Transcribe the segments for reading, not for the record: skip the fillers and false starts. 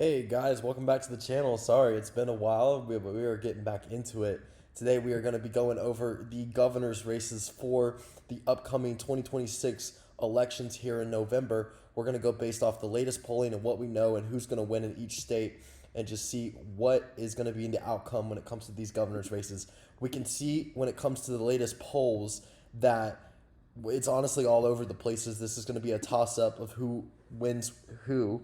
Hey guys, welcome back to the channel. Sorry, it's been a while, but we are getting back into it. Today we are going to be going over the governor's races for the upcoming 2026 elections here in November. We're going to go based off the latest polling and what we know and who's going to win in each state and just see what is going to be in the outcome when it comes to these governor's races. We can see when it comes to the latest polls that it's honestly all over the places. This is going to be a toss up of who wins who.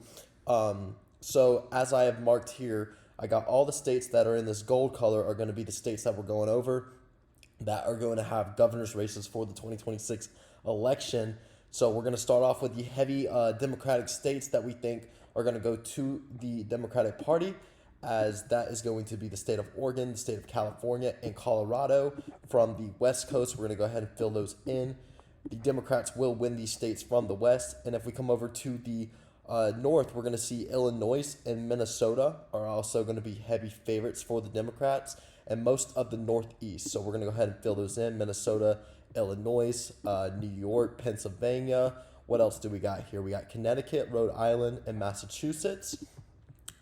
So as I have marked here, I got all the states that are in this gold color are going to be the states that we're going over that are going to have governor's races for the 2026 election. So we're going to start off with the heavy Democratic states that we think are going to go to the Democratic Party, as that is going to be the state of Oregon, the state of California, and Colorado. From the West Coast, we're going to go ahead and fill those in. The Democrats will win these states from the West. And if we come over to the North, we're going to see Illinois and Minnesota are also going to be heavy favorites for the Democrats, and most of the Northeast. So we're going to go ahead and fill those in: Minnesota, Illinois, New York, Pennsylvania. What else do we got here? We got Connecticut, Rhode Island, and Massachusetts.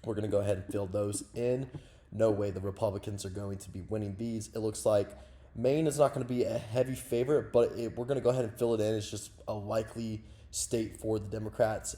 We're going to go ahead and fill those in. No way the Republicans are going to be winning these. It looks like Maine is not going to be a heavy favorite, but we're going to go ahead and fill it in. It's just a likely state for the Democrats.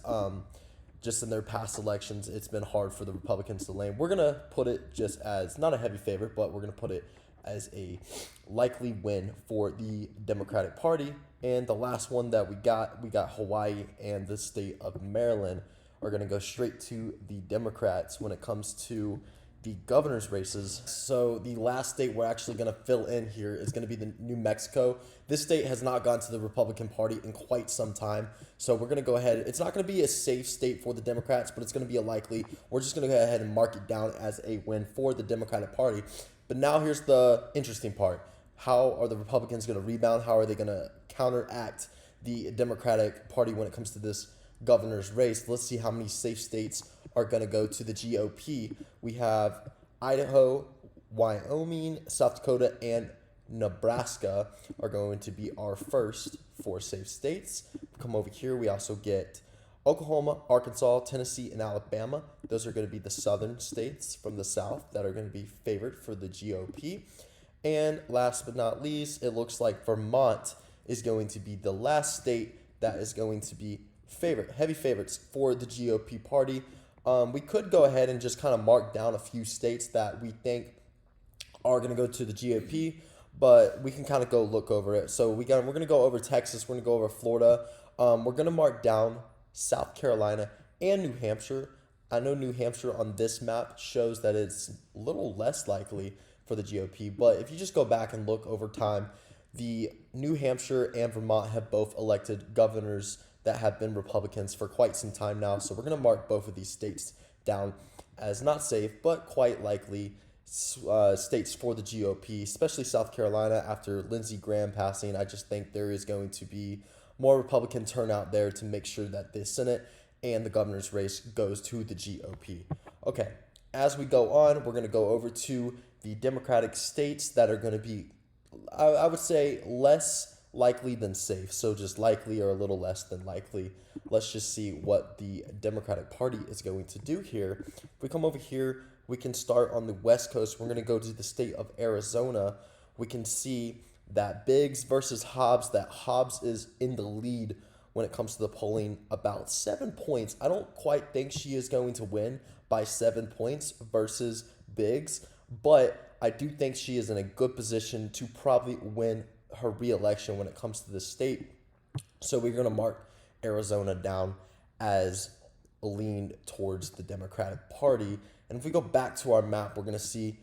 Just in their past elections, it's been hard for the Republicans to lane. We're going to put it just as not a heavy favorite, but we're going to put it as a likely win for the Democratic Party. And the last one that we got Hawaii and the state of Maryland are going to go straight to the Democrats when it comes to the governor's races. So the last state we're actually going to fill in here is going to be the New Mexico. This state has not gone to the Republican Party in quite some time. So we're going to go ahead. It's not going to be a safe state for the Democrats, but it's going to be a likely. We're just going to go ahead and mark it down as a win for the Democratic Party. But now here's the interesting part. How are the Republicans going to rebound? How are they going to counteract the Democratic Party when it comes to this governor's race? Let's see how many safe states are going to go to the GOP. We have Idaho, Wyoming, South Dakota, and Nebraska are going to be our first four safe states. Come over here, we also get Oklahoma, Arkansas, Tennessee, and Alabama. Those are going to be the southern states from the south that are going to be favored for the GOP. And last but not least, it looks like Vermont is going to be the last state that is going to be heavy favorites for the GOP party. We could go ahead and just kind of mark down a few states that we think are going to go to the GOP, but we can kind of go look over it. So we're going to go over Texas. We're going to go over Florida. We're going to mark down South Carolina and New Hampshire. I know New Hampshire on this map shows that it's a little less likely for the GOP, but if you just go back and look over time, the New Hampshire and Vermont have both elected governors that have been Republicans for quite some time now. So we're going to mark both of these states down as not safe, but quite likely states for the GOP, especially South Carolina after Lindsey Graham passing. I just think there is going to be more Republican turnout there to make sure that the Senate and the governor's race goes to the GOP. Okay, as we go on, we're going to go over to the Democratic states that are going to be, I would say, less likely than safe. So just likely or a little less than likely. Let's just see what the Democratic Party is going to do here. If we come over here, we can start on the West Coast. We're going to go to the state of Arizona. We can see that Biggs versus Hobbs, that Hobbs is in the lead when it comes to the polling, about 7 points. I don't quite think she is going to win by 7 points versus Biggs, but I do think she is in a good position to probably win her re-election when it comes to the state. So we're going to mark Arizona down as a lean towards the Democratic Party. And if we go back to our map, we're going to see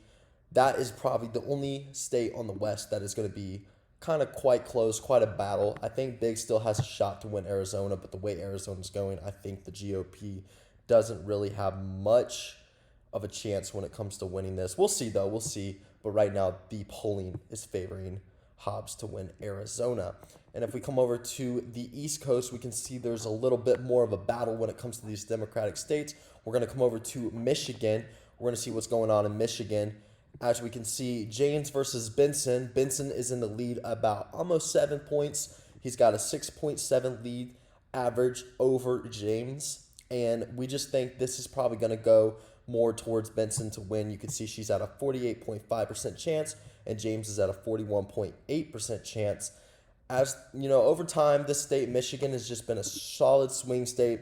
that is probably the only state on the West that is going to be kind of quite close, quite a battle. I think Big still has a shot to win Arizona, but the way Arizona's going, I think the GOP doesn't really have much of a chance when it comes to winning this. We'll see, though. We'll see. But right now, the polling is favoring Hobbs to win Arizona. And if we come over to the East Coast, we can see there's a little bit more of a battle when it comes to these Democratic states. We're going to come over to Michigan. We're going to see what's going on in Michigan. As we can see, James versus Benson. Benson is in the lead about almost 7 points. He's got a 6.7 lead average over James. And we just think this is probably going to go more towards Benson to win. You can see she's at a 48.5% chance, and James is at a 41.8% chance. As you know, over time, this state, Michigan, has just been a solid swing state.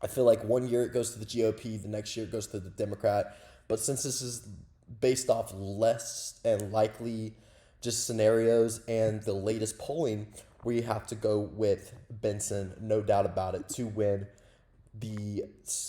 I feel like one year it goes to the GOP, the next year it goes to the Democrat. But since this is based off less and likely just scenarios and the latest polling, we have to go with Benson, no doubt about it, to win the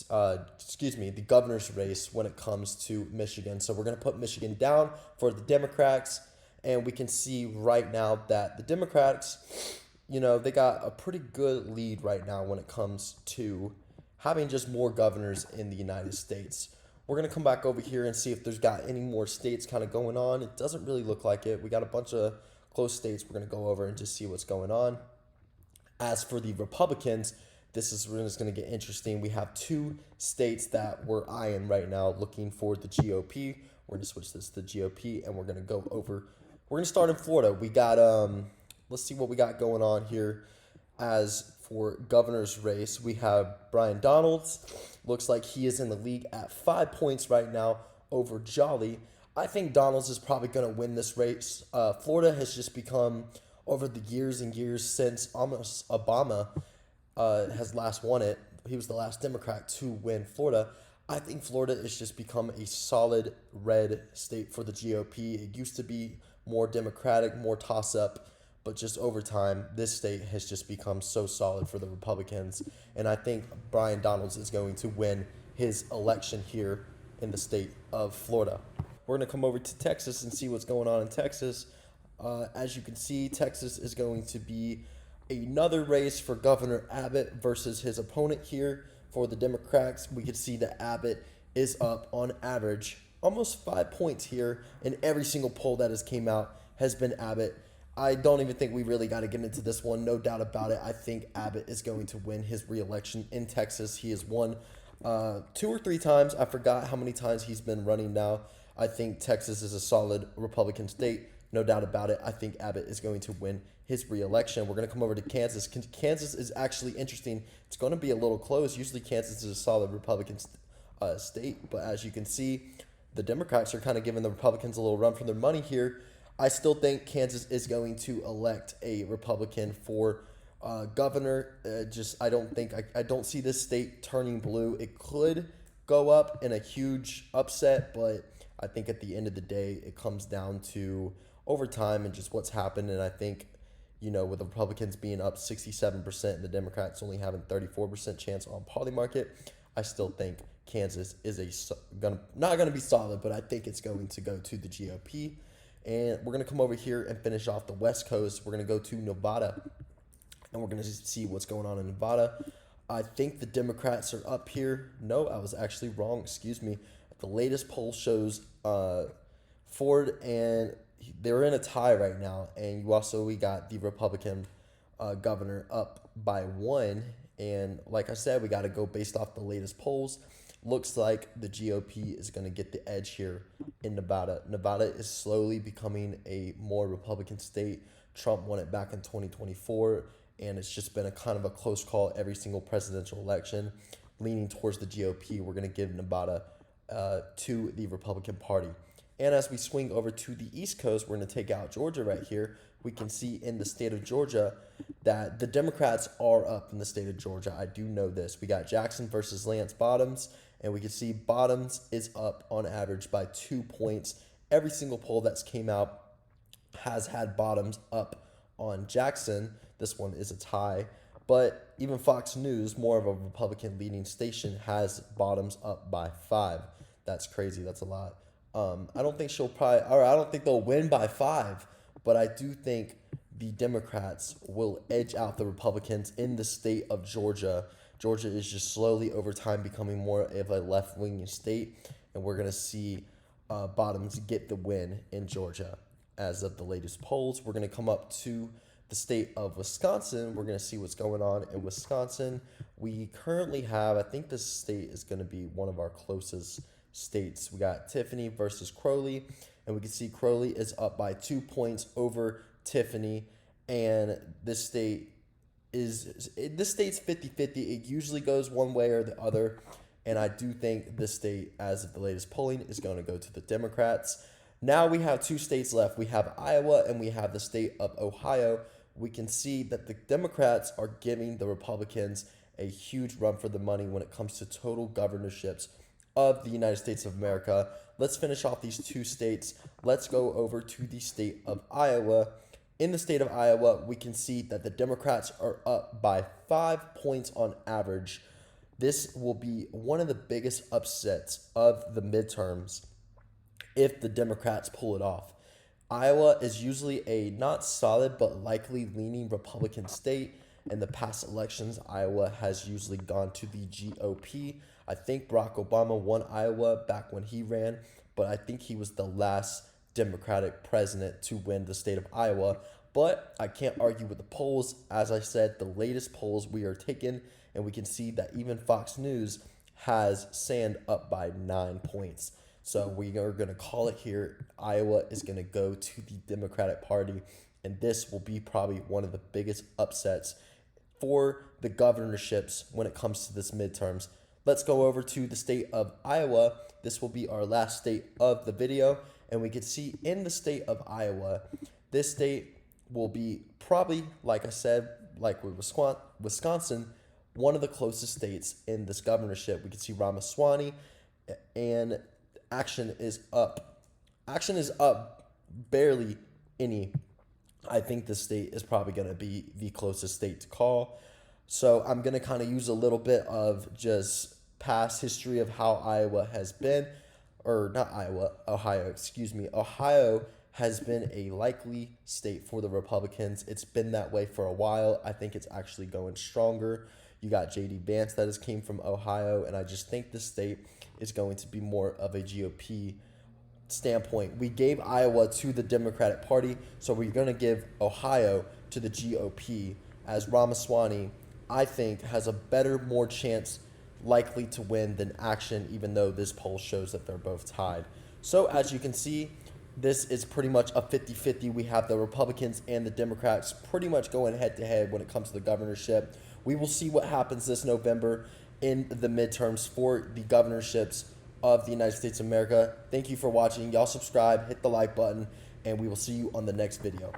the governor's race when it comes to Michigan. So we're going to put Michigan down for the Democrats, and we can see right now that the Democrats, they got a pretty good lead right now when it comes to having just more governors in the United States. We're going to come back over here and see if there's got any more states kind of going on. It doesn't really look like it. We got a bunch of close states we're going to go over and just see what's going on. As for the Republicans, this is when it's going to get interesting. We have two states that we're eyeing right now looking for the GOP. We're going to switch this to the GOP, and we're going to go over. We're going to start in Florida. We got, let's see what we got going on here. As for governor's race, we have Brian Donalds. Looks like he is in the league at 5 points right now over Jolly. I think Donalds is probably going to win this race. Florida has just become, over the years and years since almost Obama has last won it, he was the last Democrat to win Florida. I think Florida has just become a solid red state for the GOP. It used to be more Democratic, more toss-up, but just over time, this state has just become so solid for the Republicans. And I think Brian Donalds is going to win his election here in the state of Florida. We're going to come over to Texas and see what's going on in Texas. As you can see, Texas is going to be another race for Governor Abbott versus his opponent here for the Democrats. We can see that Abbott is up on average almost 5 points here, and every single poll that has came out has been Abbott. I don't even think we really got to get into this one. No doubt about it. I think Abbott is going to win his reelection in Texas. He has won 2 or 3 times. I forgot how many times he's been running now. I think Texas is a solid Republican state. No doubt about it. I think Abbott is going to win his reelection. We're going to come over to Kansas. Kansas is actually interesting. It's going to be a little close. Usually Kansas is a solid Republican state. But as you can see, the Democrats are kind of giving the Republicans a little run for their money here. I still think Kansas is going to elect a Republican for governor. I don't see this state turning blue. It could go up in a huge upset, but I think at the end of the day, it comes down to overtime and just what's happened. And I think, with the Republicans being up 67% and the Democrats only having 34% chance on party market, I still think Kansas is not going to be solid, but I think it's going to go to the GOP. And we're going to come over here and finish off the West Coast. We're going to go to Nevada, and we're going to see what's going on in Nevada. I think the Democrats are up here. No, I was actually wrong. Excuse me. The latest poll shows Ford, and they're in a tie right now. And we got the Republican governor up by 1. And like I said, we got to go based off the latest polls. Looks like the GOP is going to get the edge here in Nevada. Nevada is slowly becoming a more Republican state. Trump won it back in 2024, and it's just been a kind of a close call every single presidential election, leaning towards the GOP. We're going to give Nevada to the Republican Party. And as we swing over to the East Coast, we're going to take out Georgia right here. We can see in the state of Georgia that the Democrats are up in the state of Georgia. I do know this. We got Jackson versus Lance Bottoms. And we can see Bottoms is up on average by 2 points. Every single poll that's came out has had Bottoms up on Jackson. This one is a tie. But even Fox News, more of a Republican leading station, has Bottoms up by 5. That's crazy. That's a lot. I don't think I don't think they'll win by 5. But I do think the Democrats will edge out the Republicans in the state of Georgia. Georgia is just slowly over time becoming more of a left-wing state, and we're going to see Bottoms get the win in Georgia. As of the latest polls, we're going to come up to the state of Wisconsin. We're going to see what's going on in Wisconsin. We currently have, I think this state is going to be one of our closest states. We got Tiffany versus Crowley, and we can see Crowley is up by 2 points over Tiffany, and this state this state's 50-50. It usually goes one way or the other. And I do think this state, as of the latest polling, is going to go to the Democrats. Now we have two states left. We have Iowa and we have the state of Ohio. We can see that the Democrats are giving the Republicans a huge run for the money when it comes to total governorships of the United States of America. Let's finish off these two states. Let's go over to the state of Iowa. In the state of Iowa, we can see that the Democrats are up by 5 points on average. This will be one of the biggest upsets of the midterms if the Democrats pull it off. Iowa is usually a not solid but likely leaning Republican state. In the past elections, Iowa has usually gone to the GOP. I think Barack Obama won Iowa back when he ran, but I think he was the last Democratic president to win the state of Iowa. But I can't argue with the polls. As I said, the latest polls we are taking, and we can see that even Fox News has Sand up by 9 points. So we are going to call it here. Iowa is going to go to the Democratic Party, and this will be probably one of the biggest upsets for the governorships when it comes to this midterms. Let's go over to the state of Iowa. This will be our last state of the video, and we can see in the state of Iowa, this state will be probably, like I said, like with Wisconsin, one of the closest states in this governorship. We can see Ramaswamy, and action is up. Action is up barely any. I think this state is probably going to be the closest state to call. So I'm going to kind of use a little bit of just past history of how Iowa has been, or not Iowa, Ohio, excuse me. Ohio has been a likely state for the Republicans. It's been that way for a while. I think it's actually going stronger. You got J.D. Vance that has came from Ohio, and I just think this state is going to be more of a GOP standpoint. We gave Iowa to the Democratic Party, so we're going to give Ohio to the GOP, as Ramaswamy, I think, has a better, more chance likely to win than Action, even though this poll shows that they're both tied. So as you can see, this is pretty much a 50-50. We have the Republicans and the Democrats pretty much going head-to-head when it comes to the governorship. We will see what happens this November in the midterms for the governorships of the United States of America. Thank you for watching. Y'all subscribe, hit the like button, and we will see you on the next video.